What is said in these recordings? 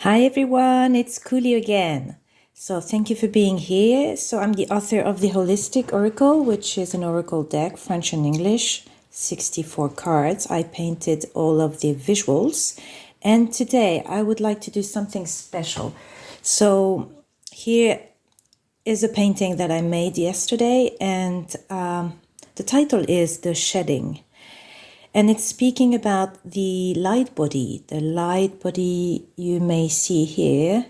Hi everyone, it's Couli again. So thank you for being here. So I'm the author of the Holistic Oracle, which is an oracle deck, French and English, 64 cards. I painted all of the visuals. And today I would like to do something special. So here is a painting that I made yesterday, and the title is The Shedding. And it's speaking about the light body. The light body you may see here,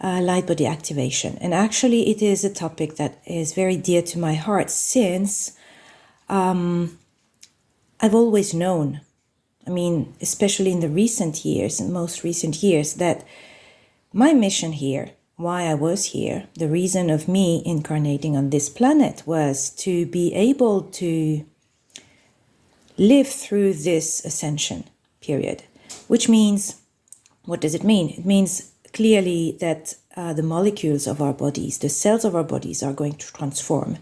light body activation. And actually it is a topic that is very dear to my heart since I've always known, especially in the recent years, in most recent years, that my mission here, why I was here, the reason of me incarnating on this planet was to be able to live through this ascension period, which means, what does it mean? It means clearly that the molecules of our bodies, the cells of our bodies are going to transform,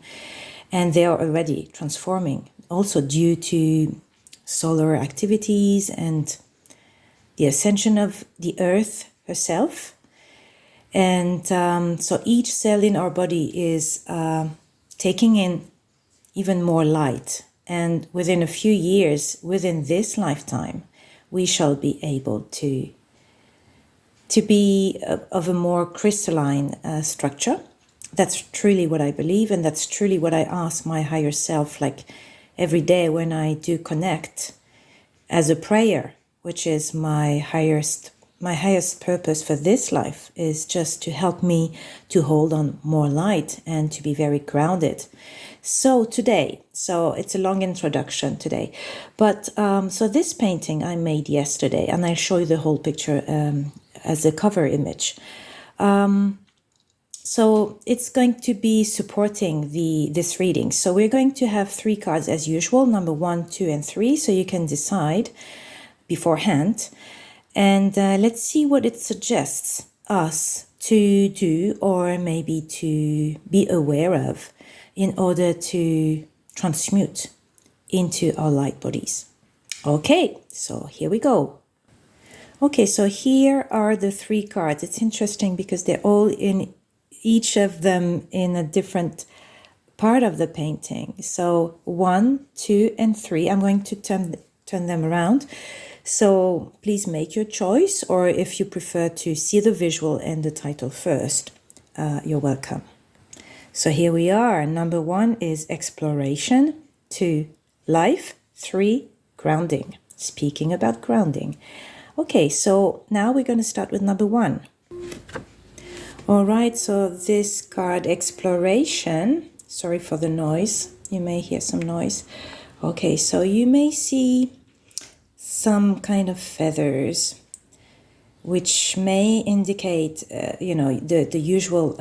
and they are already transforming, also due to solar activities and the ascension of the earth herself. And so each cell in our body is taking in even more light. And within a few years, within this lifetime, we shall be able to be of a more crystalline structure. That's truly what I believe, and that's truly what I ask my higher self, like every day when I do connect as a prayer, which is my highest purpose for this life, is just to help me to hold on more light and to be very grounded. So today, it's a long introduction today, but so this painting I made yesterday, and I'll show you the whole picture as a cover image. So it's going to be supporting this reading. So we're going to have 3 cards as usual, number 1, 2, and 3, so you can decide beforehand. And let's see what it suggests us to do, or maybe to be aware of, in order to transmute into our light bodies. Okay, so here we go. Okay, so here are the 3 cards. It's interesting because they're all in, each of them in a different part of the painting. So 1, 2, and 3. I'm going to turn them around. So please make your choice, or if you prefer to see the visual and the title first, you're welcome. So here we are. Number 1 is exploration, 2, life, 3, grounding. Speaking about grounding. Okay, so now we're going to start with number 1. All right, so this card, exploration, sorry for the noise, you may hear some noise. Okay, so you may see some kind of feathers, which may indicate, the usual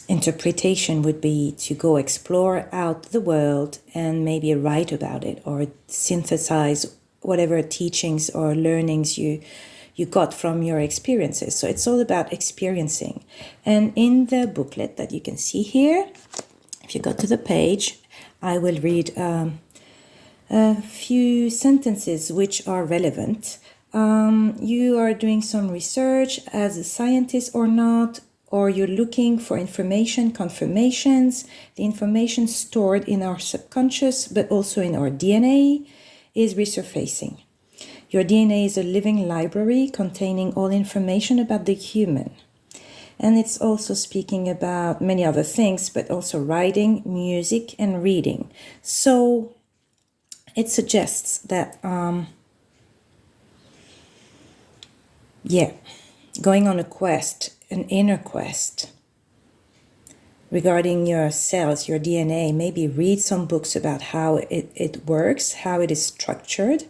interpretation would be to go explore out the world and maybe write about it, or synthesize whatever teachings or learnings you got from your experiences. So it's all about experiencing. And in the booklet that you can see here, if you go to the page, I will read a few sentences which are relevant. You are doing some research as a scientist or not, or you're looking for information, confirmations. The information stored in our subconscious, but also in our DNA, is resurfacing. Your DNA is a living library containing all information about the human. And it's also speaking about many other things, but also writing, music, and reading. So it suggests that, going on a quest, an inner quest, regarding your cells, your DNA, maybe read some books about how it works, how it is structured,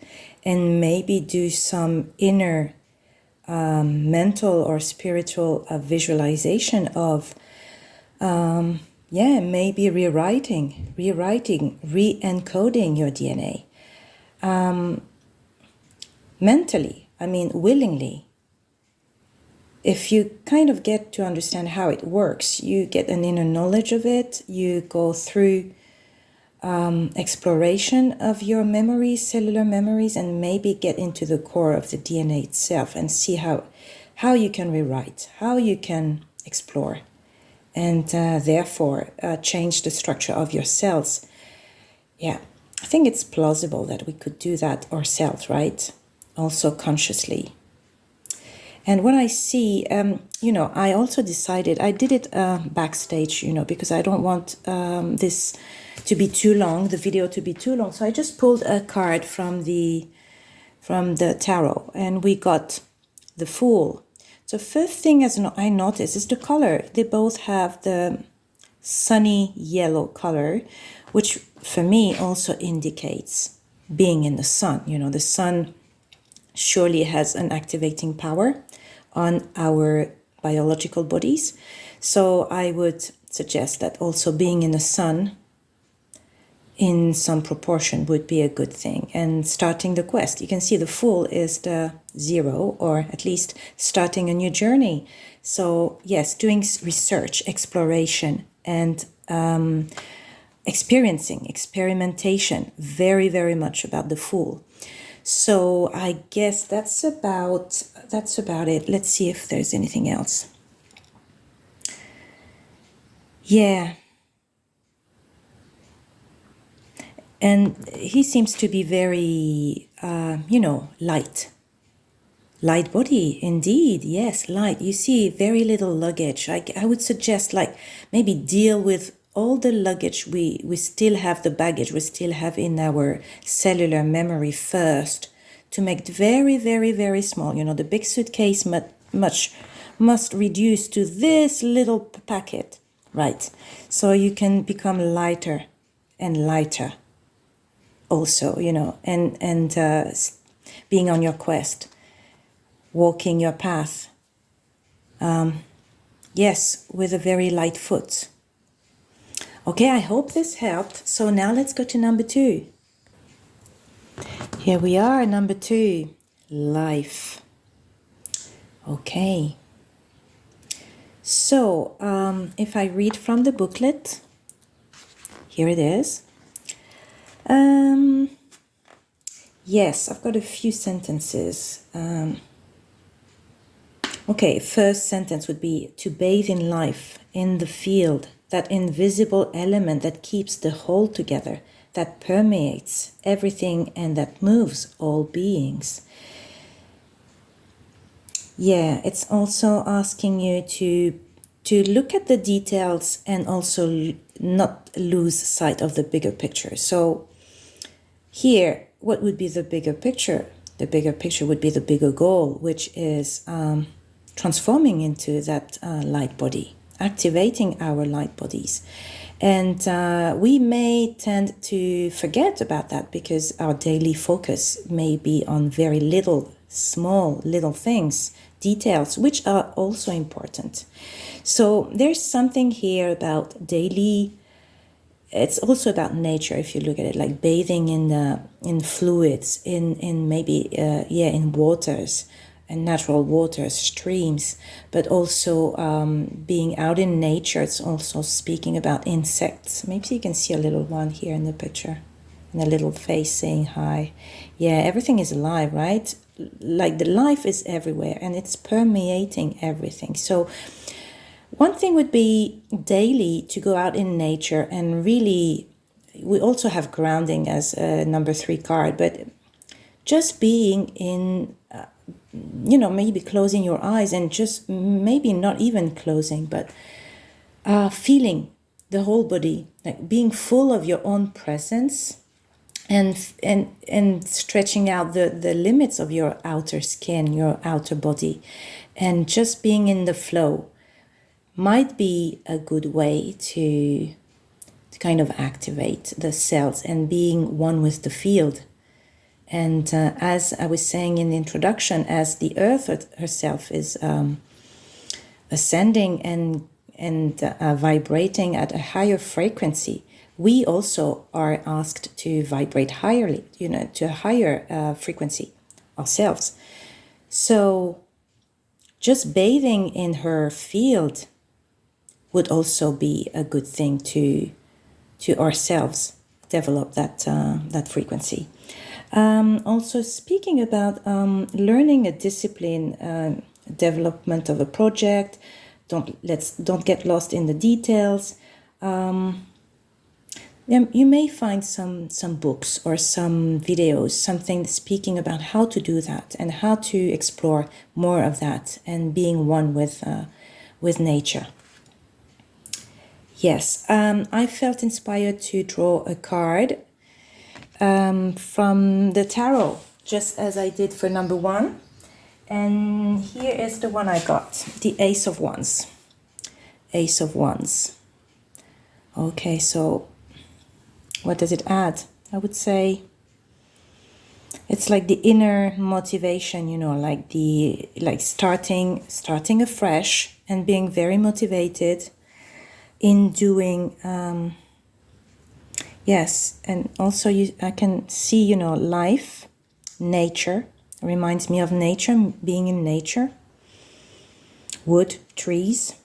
and maybe do some inner mental or spiritual visualization of, maybe rewriting, re-encoding your DNA. Mentally, willingly. If you kind of get to understand how it works, you get an inner knowledge of it, you go through exploration of your memories, cellular memories, and maybe get into the core of the DNA itself and see how you can rewrite, how you can explore, and therefore change the structure of your cells. Yeah, I think it's plausible that we could do that ourselves, right? Also consciously. And what I see, I also decided, I did it backstage, because I don't want this to be too long, the video to be too long. So I just pulled a card from the tarot, and we got the Fool. So first thing as I noticed is the color. They both have the sunny yellow color, which for me also indicates being in the sun. The sun surely has an activating power on our biological bodies. So I would suggest that also being in the sun in some proportion would be a good thing. And starting the quest, you can see the Fool is the 0, or at least starting a new journey. So yes, doing research, exploration, and experimentation, very, very much about the Fool. So I guess that's about it. Let's see if there's anything else. Yeah. And he seems to be very, light body, indeed. Yes, light. You see, very little luggage. I would suggest, maybe deal with all the luggage we still have, the baggage we still have in our cellular memory first, to make it very, very, very small. The big suitcase must reduce to this little packet, right? So you can become lighter and lighter also, and being on your quest, walking your path. Yes, with a very light foot. Okay, I hope this helped. So now let's go to number 2. Here we are, number 2, life. Okay. So, if I read from the booklet, here it is. Yes, I've got a few sentences. Okay, first sentence would be to bathe in life, in the field, that invisible element that keeps the whole together, that permeates everything and that moves all beings. Yeah, it's also asking you to look at the details and also not lose sight of the bigger picture. So here, what would be the bigger picture? The bigger picture would be the bigger goal, which is transforming into that light body, activating our light bodies. And we may tend to forget about that because our daily focus may be on very small little things, details, which are also important. So there's something here about daily. It's also about nature, if you look at it, like bathing in fluids, in maybe in waters, and natural waters, streams, but also being out in nature. It's also speaking about insects. Maybe you can see a little one here in the picture, and a little face saying hi. Yeah, everything is alive, right? Like the life is everywhere, and it's permeating everything. So one thing would be daily to go out in nature and really, we also have grounding as a number 3 card, but just being in, maybe closing your eyes and just maybe not even closing, but feeling the whole body, like being full of your own presence and stretching out the limits of your outer skin, your outer body, and just being in the flow might be a good way to kind of activate the cells and being one with the field. And as I was saying in the introduction, as the earth herself is ascending and vibrating at a higher frequency, we also are asked to vibrate higherly, to a higher frequency ourselves. So just bathing in her field would also be a good thing to ourselves. develop that frequency. Also, speaking about learning a discipline, development of a project, don't get lost in the details. You may find some books or some videos, something speaking about how to do that and how to explore more of that and being one with nature. Yes, I felt inspired to draw a card from the tarot, just as I did for number 1. And here is the one I got, the Ace of Wands. Ace of Wands. Okay, so what does it add? I would say it's like the inner motivation, you know, like starting afresh and being very motivated in doing. Yes, and also I can see, you know, life, nature. It reminds me of nature, being in nature. Wood, trees.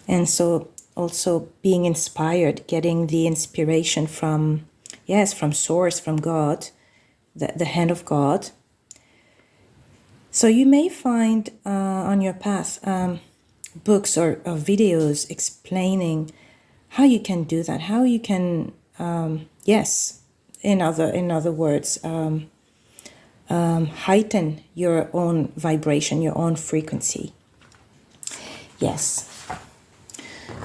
And so also being inspired, getting the inspiration from source, from God, the hand of God. So you may find on your path books or videos explaining how you can do that, how you can, in other words, heighten your own vibration, your own frequency. Yes.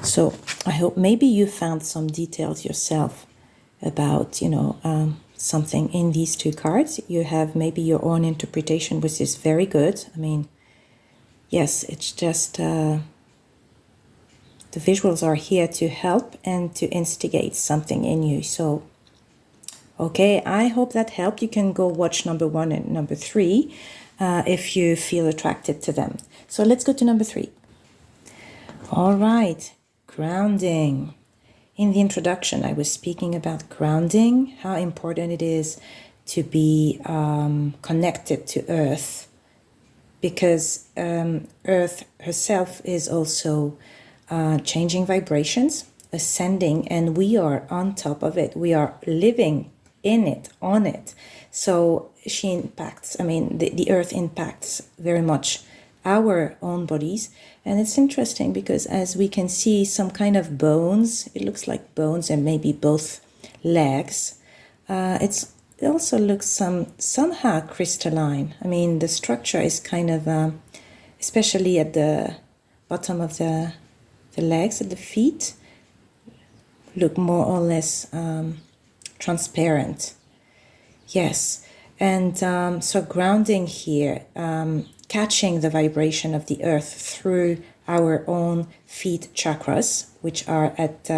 So I hope maybe you found some details yourself about, you know, something in these 2 cards. You have maybe your own interpretation, which is very good. I mean, yes, it's just the visuals are here to help and to instigate something in you. So, okay, I hope that helped. You can go watch number 1 and number 3 if you feel attracted to them. So let's go to number 3. All right. Grounding. In the introduction, I was speaking about grounding, how important it is to be connected to Earth, because Earth herself is also changing vibrations, ascending, and we are on top of it. We are living in it, on it. So she impacts, I mean, the Earth impacts very much our own bodies. And it's interesting because as we can see some kind of bones, it looks like bones and maybe both legs. It also looks somehow crystalline. I mean, the structure is kind of, especially at the bottom of the legs, at the feet, look more or less transparent. Yes. And so grounding here, catching the vibration of the earth through our own feet chakras, which are at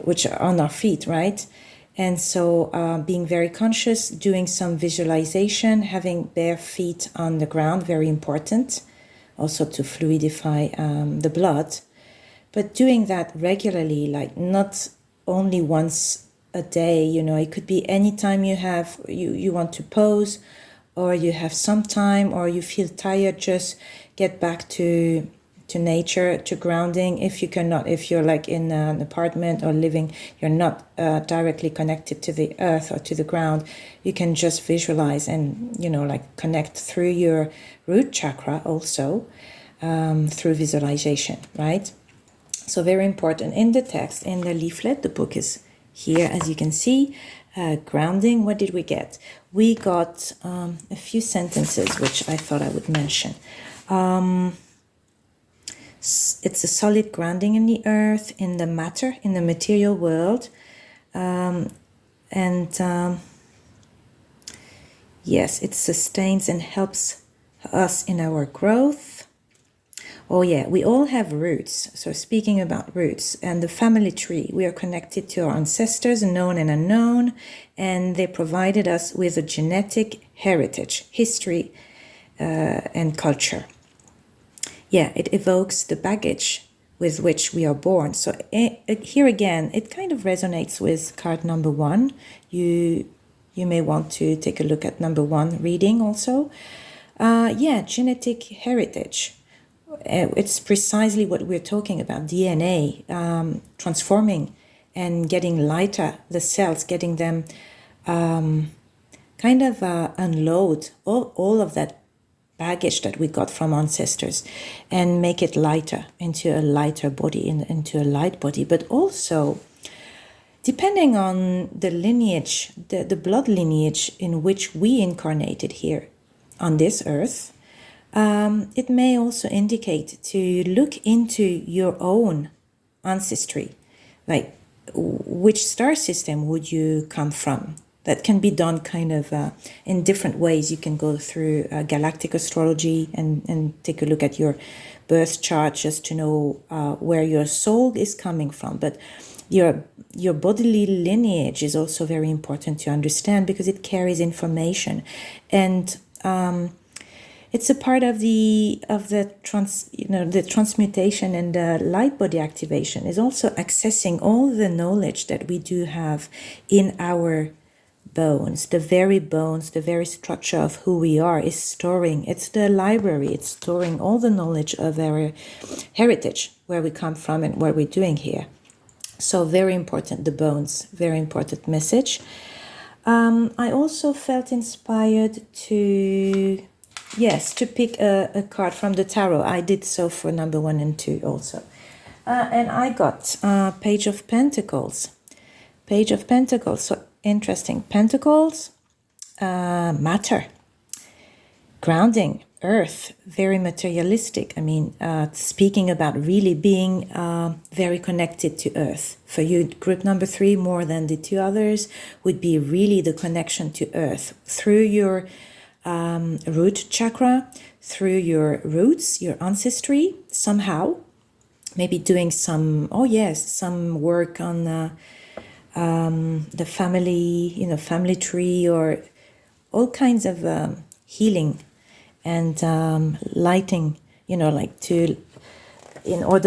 which are on our feet, right? And so being very conscious, doing some visualization, having bare feet on the ground, very important, also to fluidify the blood. But doing that regularly, like not only once a day, you know, it could be any time you want to pose, or you have some time, or you feel tired, just get back to nature, to grounding. If you're like in an apartment or living, you're not directly connected to the earth or to the ground, you can just visualize and, you know, like connect through your root chakra also, through visualization, right? So very important. In the text, in the leaflet, the book is here, as you can see. Grounding, what did we get? We got a few sentences which I thought I would mention. It's a solid grounding in the earth, in the matter, in the material world. Yes, it sustains and helps us in our growth. Oh yeah, we all have roots. So speaking about roots and the family tree, we are connected to our ancestors, known and unknown, and they provided us with a genetic heritage, history, and culture. Yeah, it evokes the baggage with which we are born. So here again, it kind of resonates with card number 1. You may want to take a look at number 1 reading also. Yeah, genetic heritage. It's precisely what we're talking about, DNA, transforming and getting lighter, the cells, getting them kind of unload all of that baggage that we got from ancestors and make it lighter, into a lighter body, into a light body. But also, depending on the lineage, the blood lineage in which we incarnated here on this earth, it may also indicate to look into your own ancestry, like which star system would you come from. That can be done kind of in different ways. You can go through galactic astrology and take a look at your birth chart just to know where your soul is coming from. But your bodily lineage is also very important to understand because it carries information, and it's a part of the transmutation, and the light body activation is also accessing all the knowledge that we do have in our bones, the very structure of who we are is storing. It's the library. It's storing all the knowledge of our heritage, where we come from and what we're doing here. So very important, the bones, very important message. I also felt inspired to pick a card from the tarot. I did so for number 1 and 2 also. And I got Page of Pentacles. Page of Pentacles, so interesting. Pentacles, matter, grounding, earth, very materialistic. I mean, speaking about really being very connected to earth. For you, group number 3, more than the 2 others, would be really the connection to earth through your root chakra, through your roots, your ancestry, somehow. Maybe doing some work on the family, family tree, or all kinds of healing and lighting, in order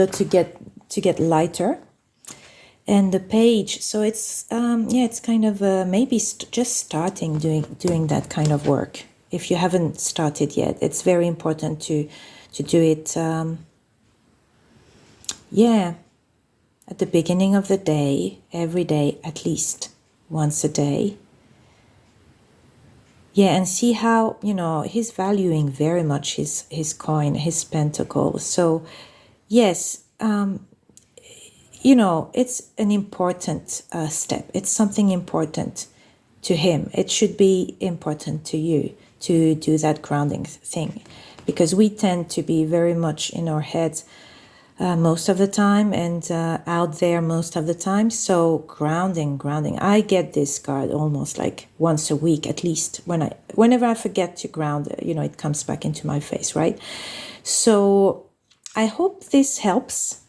to get lighter. And the page, so it's it's kind of maybe just starting doing that kind of work. If you haven't started yet, it's very important to do it. At the beginning of the day, every day, at least once a day. Yeah, and see how, he's valuing very much his coin, his pentacle. So, yes, it's an important step. It's something important to him. It should be important to you to do that grounding thing, because we tend to be very much in our heads most of the time and out there most of the time. So grounding. I get this card almost like once a week at least. Whenever I forget to ground, it comes back into my face, right? So I hope this helps.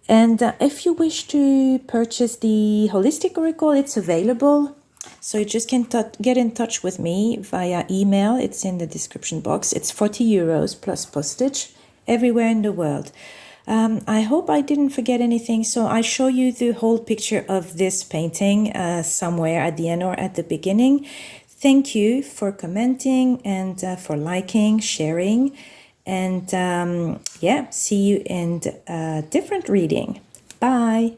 And if you wish to purchase the Holistic Oracle, it's available. So you just can get in touch with me via email. It's in the description box. It's 40 euros plus postage everywhere in the world. I hope I didn't forget anything. So I show you the whole picture of this painting somewhere at the end or at the beginning. Thank you for commenting and for liking, sharing. And see you in a different reading. Bye.